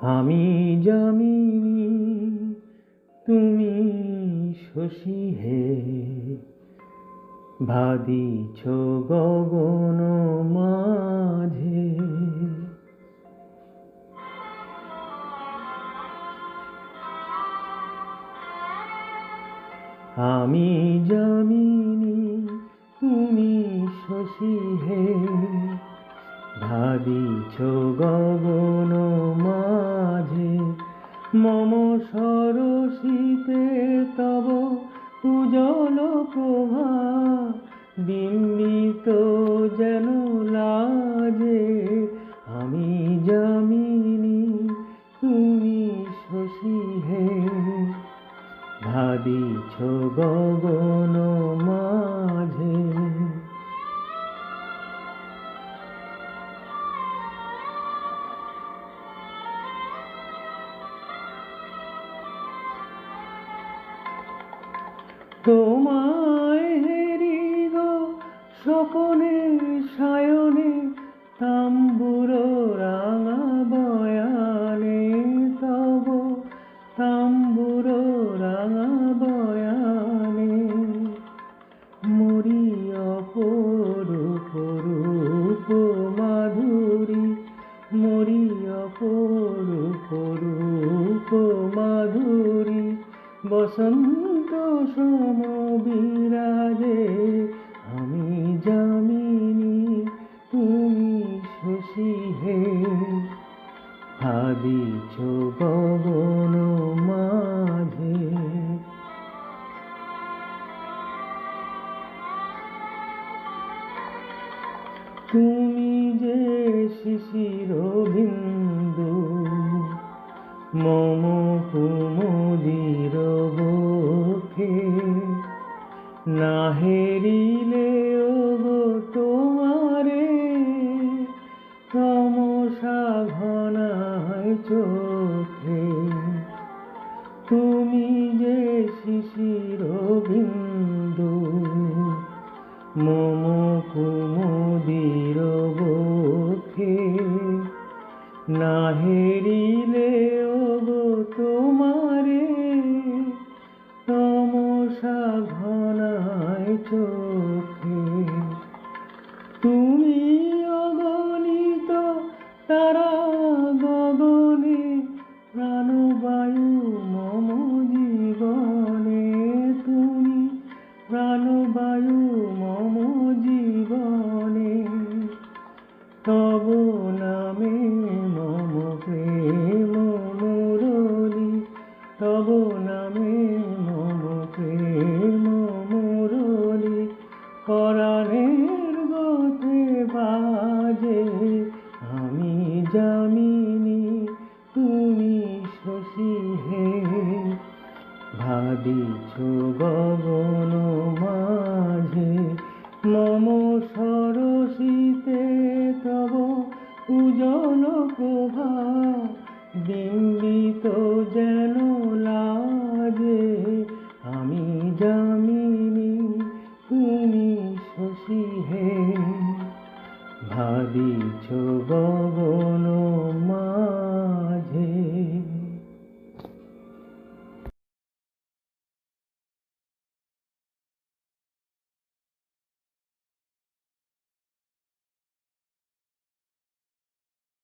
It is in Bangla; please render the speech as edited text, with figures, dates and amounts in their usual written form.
আমি যামিনী তুমি শশী হে, ভাদিছ গগন মাঝে। আমি যামিনী তুমি শশী হে, ভাদিছ গগন মাঝে। মম সরসিতে তব উজ্জ্বল প্রভা, বিম্বিত যেন লাজে। আমি যামিনী তুমি শশী হে, ভাদিছ গগন মাঝে। তোমায় হেরি গো স্বপনে সায়নে, তাম্বুর রাঙা বয়ানে তব তাম্বুর রাঙা বয়ানে। মরি অপরূপ রূপ মাধুরী, মরি অপরূপ রূপ মাধুরী। বসন্ত সম বিরাজে, আমি যামিনী তুমি শশী হে, ভাদিছ গগন মাঝে। তুমি যে শিশির বিন্দু, মম কুমুদির বক্ষে। না হেরিলে ওগো তোমারে, তমসা ঘনায় চোখে। তুমি যে শিশির বিন্দু, মম কুমুদির বক্ষে। না হেরিলে ওগো তোমারে, তমসা ঘনায় চোখে। তুমি অগণিত তারা গগনে, প্রাণবায়ু মম জীবনে। তুমি প্রাণবায়ু মম জীবনে, তব নামে মম প্রেম মুরলী, তব নামে মম প্রেম মুরলী। পরাণের গতে বাজে, আমি যামিনী তুমি শশী হে, ভাদিছ গগন মাঝে। মম সরসিতে তব উজ্জ্বল প্রভা, বিম্বিত যেন লাজে। আমি যামিনী